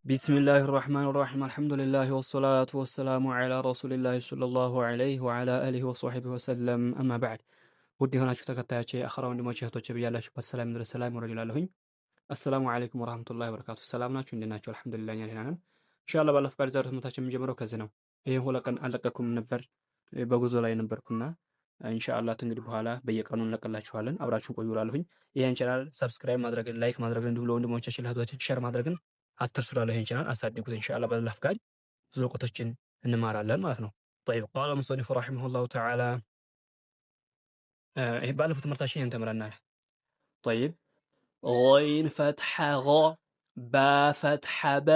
بسم الله الرحمن الرحيم الحمد لله والصلاة والسلام على رسول الله صلى الله عليه وعلى آله وصحبه وسلم أما بعد ودي هنا شفت كتاچ أخرى وندي እህቶቼ ብያላችሁ በሰላም ድረስ ሰላም ወረጅላለሁኝ አሰላሙ አለይኩም ወራህመቱላሂ ወበረካቱ ሰላም ናችሁ እንዴት ናችሁ አልহামዱሊላህ እኛ ደህና ነን ኢንሻአላህ ባለፈው ጋር ዛሬ ትምህርታችን የምንጀምረው ከዚህ ነው ይሄን ሁለት ቀን አልለቀኩም ነበር በጉዞ ላይ ነበርኩና ኢንሻአላህ እንግዲህ በኋላ በየቀኑ እንለቅላችኋለን አብራችሁን ቆዩ እላለሁኝ ይሄን ቻናል ሰብስክራይብ ማድረግን ላይክ ማድረግን እንዲሁም ለወንድሞቻችን ለእህቶቻችን ሼር ማድረግን አትርሱ እላለሁ ይሄን ቻናል አሳድጉት ኢንሻአላህ በአላህ ፍቃድ ብዙ እውቀቶችን እንማራለን ማለት ነው طيب قال المصنف رحمه الله تعالى ይሄ ባለፈው ትምህርታችን ይሄን ተምረናል طيب غين فتح غا با فتح ب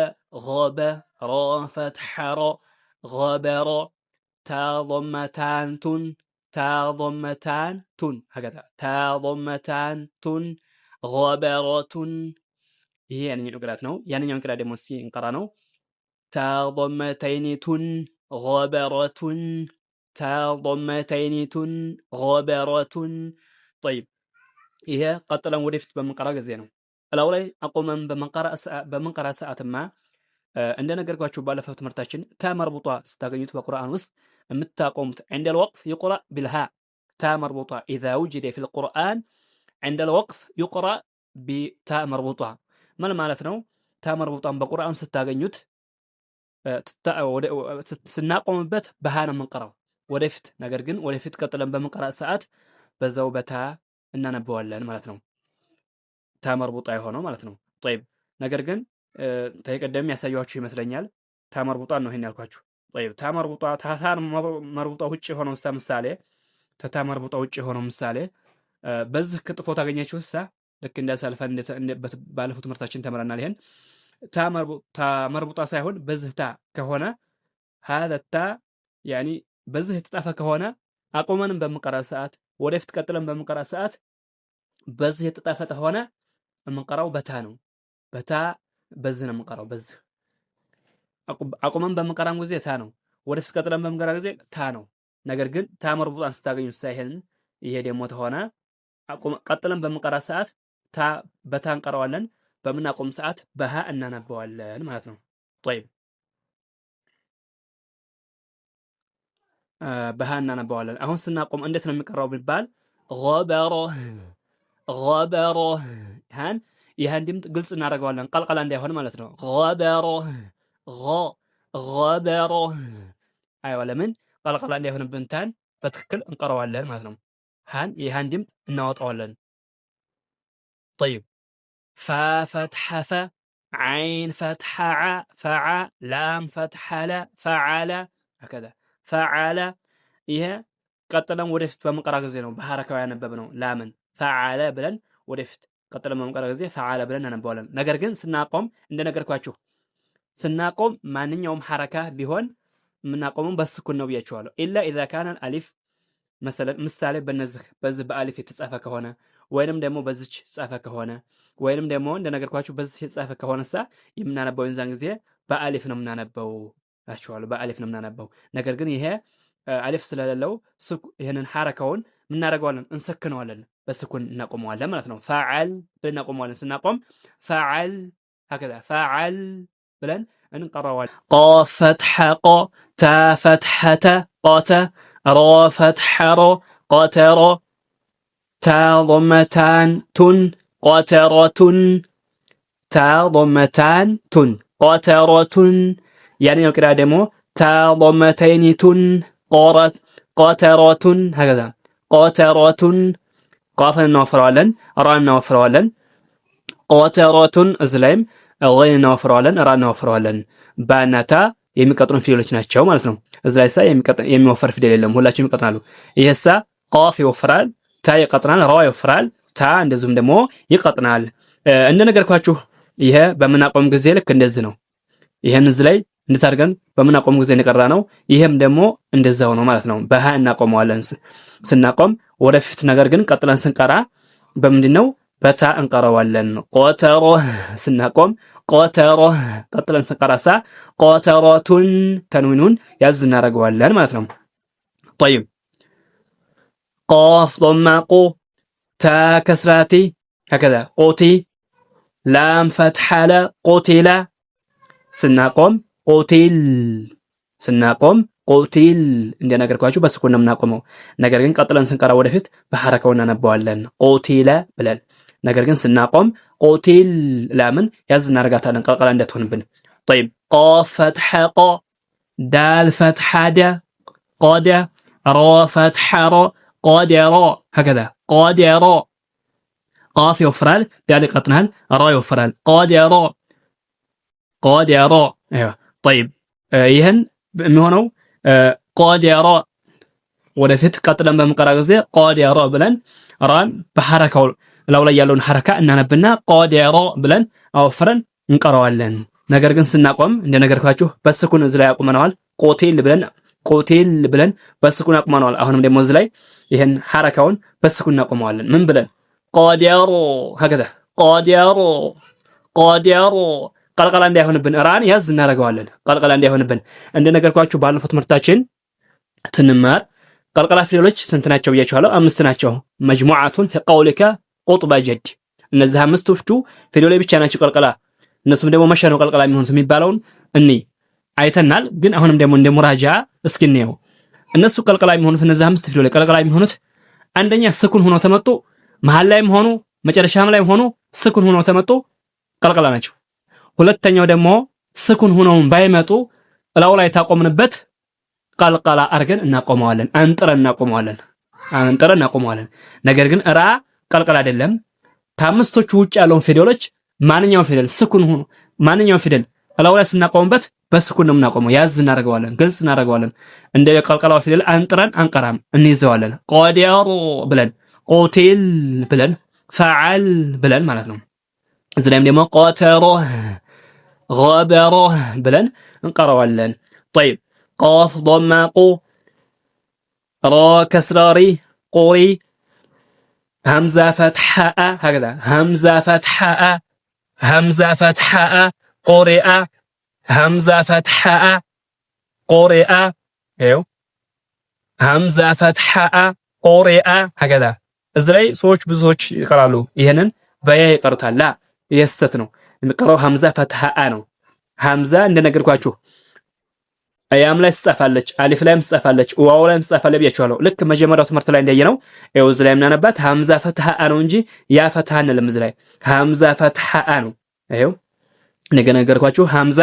غب را فتح را غبر تا ضمتان تن تا ضمتان تن هكذا تا ضمتان تن غبرة ይሄ ያንኛው ቅራት ነው ያንኛው ቅራት ደግሞ ሲንቀራ ነው تا ضمتين تن غبرة تا ضمتين تن غبرة طيب ይሄ ቀጥለን ወደፊት በመንቀራ ጊዜ ነው እላው ላይ አቆመን በመንቀራ ሰዓትማ እንደነገርኳችሁ ባለፈው ትምህርታችን ታ መርቡጣ ስታገኙት በቁርአን ውስጥ የምታቆሙት عند الوقف يقرأ بالهاء تا مربوطة إذا وجد في القرآن عند الوقف يقرأ بتاء مربوطة ምን ማለት ነው ታ መርቡጣን በቁርአን ስታገኙት ስናቆምበት በሃ ነው የምንቀራው ወደፊት ነገር ግን ወደፊት ቀጥለን በመንቀራ ሰዓት በዛው በታ እናነበዋለን ማለት ነው ታ መርቡጣ የሆነው ማለት ነው طيب ነገር ግን ተይቀደም ያሳያችሁ ይመስለኛል ታ መርቡጣ ነው ይሄን ያልኳችሁ طيب ታ መርቡጣ መርቡጣ ውጪ ሆነው ምሳሌ ታ መርቡጣ ውጪ ሆነው ምሳሌ በዚህ ከጥፎ ታገኛችሁሳ ልክ እንዳሳልፈን ባለፈው ትምህርታችን ተመረናል ይሄን ታ መርቡጣ ሳይሆን በዚህ ታ ከሆነ هذا التا يعني በዚህ የተጣፈ ከሆነ አቆመንም በመንቀራ ሰዓት ወደፊት ቀጥለን በመንቀራ ሰዓት በዚህ የተጣፈ ከሆነ የምንቀራው በታ ነው በታ በዚህ ነው የምንቀራው በዚህ አቆመን በመንቀራም ጊዜ ታ ነው ወደፊት ቀጥለን በመንቀራ ጊዜ ታ ነው ነገር ግን ታ መርቡጣን ስታገኙት ሳይሆን ይሄ ደግሞ ተሆነ ቀጥለን በመንቀራ ሰዓት ታ በታ እንቀራዋለን በመናቆም ሰዓት በሃ እናነበዋለን ማለት ነው طيب በሃ እናነበዋለን አሁን ስናቆም እንዴት ነው የሚቀራው ቢባል غبر غبر ሃን ይሄን ድምጽ ግልጽ እናደርገዋለን ቀልቀላ እንዳይሆን ማለት ነው غبر غبر አይዋ ለምን ቀልቀላ እንዳይሆንብን ታን በትክክል እንቀራዋለን ማለት ነው ሃን ይሄን ድምጽ እናወጣዋለን طيب فا فتح ف عين فتح ع فع لام فتح لا فعل هكذا فعل ይሄ ቀጥለን ወደፊት በመንቀራ ጊዜ ነው በሐረካው ያነበብነው ላምን فعل ብለን ወደፊት ቀጥለን በመንቀራ ጊዜ فعل ብለን እናነበዋለን ነገር ግን ስናቆም እንደነገርኳችሁ ስናቆም ማንኛውም ሐረካ ቢሆን ምናቆመው በስኩን ነው ብያችኋለሁ الا اذا كان الالف ምሳሌ በዚህ በአሊፍ የተጻፈ ከሆነ ወይንም ደግሞ በዚች ጻፈ ከሆነ ወይንም ደግሞ እንደነገርኳችሁ በዚህ የተጻፈ ከሆነሳ የምናነበው እንዛን ጊዜ በአሊፍ ነው የምናነበው አቻዋለሁ በአሊፍ ነው የምናነበው ነገር ግን ይሄ አሊፍ ስለሌለው ይሄንን ሐረካውን ምን እናደርገዋለን እንሰክነዋለን በስኩን እናቆመዋለን ማለት ነው فاعل ብለን እናቆመዋለን ስናቆም فاعل هكذا فاعل ብለን እንቀራዋለን قاف فتح ق تا فتحة قات را فتح را قاتر تا ضمتان تن قاترة تا ضمتان تن قاترة يعني يقرأ دمو تا ضمتين تن قاترة هكذا قاترة قافا نوفرالن را نوفرالن قاترة ازلايم غين نوفرالن را نوفرالن بانتا የሚቀጥሩን ፊደሎች ናቸው ማለት ነው እዚህ ላይ የሚወፈር ፊደል የለም ሁላችሁም ይቀጥራሉ ይሄሳ ቃፍ ይወፍራል ታ ይቀጥራል ራ ይወፍራል ታ እንደዚሁም ደግሞ ይቀጥናል እንደነገርኳችሁ ይሄ በመናቆም ጊዜ ልክ እንደዚህ ነው ይሄን እዚህ ላይ እንድታርገን በመናቆም ጊዜ እንቀራ ነው ይሄም ደግሞ እንደዛው ነው ማለት ነው በሃ እናቆመዋለን ስናቆም ወደፊት ነገር ግን ቀጥለን ስንቀራ በምንድነው በታ እንቀራዋለን ቆተሮ ስናቆም ቆተሮ ቀጥለን ስንቀራሳ ቆተሮቱን ተንዊኑን ያዝ እናደርገዋለን ማለት ነው طيب قاف ضم قو تا كسراتي هكذا قوتي لام فتح لا قتل ስናቆም ቁቲል ስናቆም ቁቲል እንደነገርኳችሁ በስኩን ነው የምናቆመው። ነገር ግን ቀጥለን ስንቀራ ወደፊት በሐረካው እናነባዋለን ቁቲለ ብለን። ነገር ግን ስናቆም ቁቲል ላምን ያዝ እናደርጋታለን ቀልቀላ እንዳትሆንብን። طيب قاف فتح ق دال فتح د قد را فتح را قادر هكذا قادر قاف يوفرال دال يقطنال را يوفرال قادر قادر ايوه طيب ይህን የሚሆነው قادر ወደፊት ቀጥለን በመቀራ ጊዜ قادر ብለን ራን በሐረካው ላው ላይ ያለውን ሐረካ እናነብና قادر ብለን አወፍረን እንቀራዋለን። ነገር ግን ስናቆም እንደነገርኳችሁ በስኩን እዚህ ላይ አቁመናል። ቆቴል ብለን በስኩን አቁመናል። አሁንም ደግሞ እዚህ ላይ ይሄን ሐረካውን በስኩን እናቆመዋለን። ምን ብለን قادر هكذا قادر ቀልቀላ እንዳይሆንብን ራን ያዝ እናደርገዋለን። ቀልቀላ እንዳይሆንብን እንደነገርኳችሁ ባለፈው ትምህርታችን ትንማር ቀልቀላ ፊደሎች ስንት ናቸው ብያችኋለሁ። 5 ናቸው። መጅሙዓቱን في قولك قطب جد እነዚህ 5ቶቹ ፊደሎች ብቻ ናቸው ቀልቀላ። እነሱም ደግሞ መሸ ነው ቀልቀላ የሚሆኑት የሚባለውን አይተናል። ግን አሁንም ደግሞ እንደ ሙራጃ እስኪ እንየው። እነሱ ቀልቀላ የሚሆኑት እነዚህ 5 ፊደሎች ቀልቀላ የሚሆኑት አንደኛ ስኩን ሆኖ ተመጡ፣ መሃል ላይም ሆኑ መጨረሻም ላይም ሆኑ ስኩን ሆኖ ተመጡ ቀልቀላ ናቸው። ሁለተኛው ደግሞ ስኩን ሆነው ባይመጡ እላው ላይ ታቆምንበት ቀልቀላ አርገን እናቆመዋለን። አንጥረን እናቆመዋለን። ነገር ግን ራ ቀልቀላ አይደለም። ከአምስቶቹ ውጭ ያለውን ፊደሎች ማንኛውም ፊደል ስኩን ሆኖ ማንኛውም ፊደል እላው ላይ ስናቆምበት በስኩን ነው የምናቆመው። ያዝ እናደርገዋለን፣ ግልጽ እናደርገዋለን። እንደ ቀልቀላው ፊደል አንጥረን አንቀራም፣ እንይዘዋለን። ቆዲሩ ብለን ቆቲል ብለን ፈዓል ብለን ማለት ነው። እዚህ ላይም ደግሞ ቆተሮ غبر ብለን እንቀራዋለን። طيب قاف ضم قو را كسراري قوري همزة فتحة هكذا همزة فتحة قرئ همزة فتحة قرئ ايو همزة فتحة قرئ هكذا እዚህ ላይ ሰዎች ብዙ ሰዎች ይቀራሉ። ይሄንን በያ ይቀሩታል። ላ የስተት ነው የሚቀራው ሐምዛ ፈትሐ ነው። ሐምዛ እንደነገርኳችሁ አያም ላይ ትጻፋለች፣ አሊፍ ላይም ትጻፋለች፣ ዋው ላይም ትጻፋለች ብያችኋለሁ። ልክ መጀመሪያው ትምህርት ላይ እንደየነው ይኸው እዚህ ላይ ምናነባት ሐምዛ ፈትሐ ነው እንጂ ያ ፈትሐ አይደለም። እዚህ ላይ ሐምዛ ፈትሐ ነው። ይኸው እንደነገርኳችሁ ሐምዛ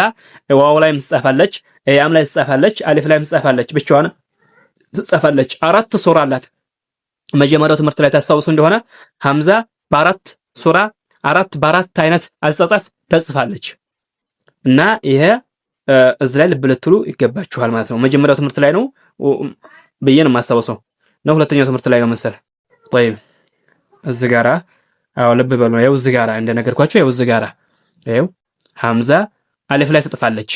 ዋው ላይም ትጻፋለች፣ አያም ላይ ትጻፋለች፣ አሊፍ ላይም ትጻፋለች፣ ብቻዋን ትጻፋለች። 4 ሱራ አላት። መጀመሪያው ትምህርት ላይ ታስታውሱ እንደሆነ ሐምዛ በአራት ሱራ 4 በ4 አይነት አጻጻፍ ተጽፋለች እና ይሄ እዚህ ላይ ልብ ልትሉ ይገባችኋል ማለት ነው። መጀመሪያው ትምህርት ላይ ነው በየነ ማስታወሰው ነው። ሁለተኛው ትምህርት ላይ ነው መሰለ። طيب እዚህ ጋራ አው ልብ በሉ። ያው እዚህ ጋራ እንደነገርኳችሁ ያው እዚህ ጋራ ያው ሐምዛ አሊፍ ላይ ተጥፋለች፣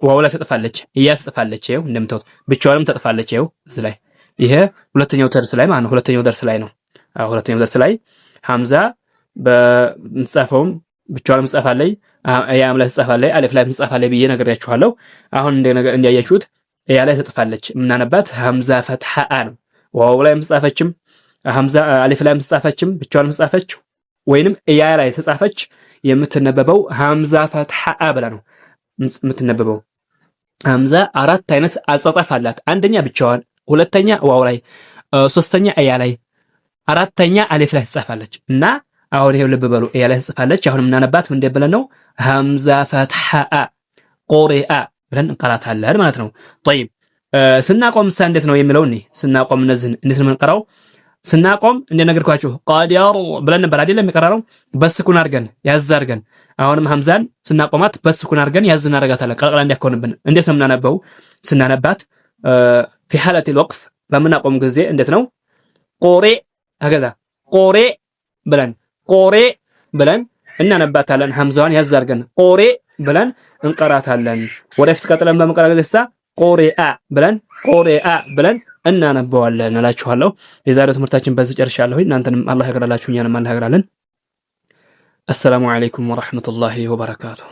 ዋው ላይ ተጥፋለች፣ እያ ተጥፋለች። ያው እንደምታዩት ብቻዋንም ተጥፋለች። ያው እዚህ ላይ ይሄ ሁለተኛው ደርስ ላይ ማለት ነው። ሁለተኛው ደርስ ላይ ነው። ሁለተኛው ደርስ ላይ ሐምዛ በምጻፈውም ብቻዋንም ትጻፋለች፣ ያም ላይ ትጻፋለች፣ አሊፍ ላይ ትጻፋለች ብዬ ነግሬያችኋለሁ። አሁን እንዲያያችሁት ያ ላይ ተጥፋለች። ምናነባት ሐምዛ ፈትሐ ነው። ዋው ላይ ትጻፈችም ሐምዛ አሊፍ ላይ ትጻፈችም ብቻዋንም ትጻፈች ወይንም ያ ላይ ተጻፈች የምትነበበው ሐምዛ ፈትሐ ብላ ነው የምትነበበው። ሐምዛ 4 አይነት አጻጻፍ አላት። አንደኛ ብቻዋን፣ ሁለተኛ ዋው ላይ፣ ሶስተኛ ያ ላይ፣ አራተኛ አሊፍ ላይ ትጻፋለች እና አሁን ይሄው ልብ በሉ ያ ላይ ትጻፋለች። አሁን ምናነባት ምን እንደበለ ነው ሐምዛ ፈትሐ ቆሪአ ብለን እንቀራታለን ማለት ነው። طيب ስናቆም እንዴት ነው የሚለው እኔ ስናቆም እነዚህን እንዴት ነው የምንቀራው? ስናቆም እንደነገርኳችሁ ቃዲያሩ ብለን ነበር አይደለም የሚቀራረው በስኩን አድርገን ያዝ አድርገን። አሁንም ሐምዛን ስናቆማት በስኩን አድርገን ያዝ እናደርጋታለን ቀልቀላ እንዲያኮንብን። እንዴት ነው የምናነበው? ስናነባት في حالة الوقف በምናቆም ጊዜ እንዴት ነው ቆሬ هكذا ቆሬ ብለን እናነባታለን። ሐምዛዋን ያዝ አድርገን ቆሬ ብለን እንቀራታለን። ወደፊት ቀጥለን በመቀራ ጊዜ ቆሬአ ብለን እናነባዋለን እላችኋለሁ። የዛሬው ትምህርታችን በዚህ ጨርሻለሁ። እናንተንም አላህ ያግራላችሁ፣ እኛንም አላህ ያግራልን። አሰላሙ አለይኩም ወራህመቱላሂ ወበረካቱሁ።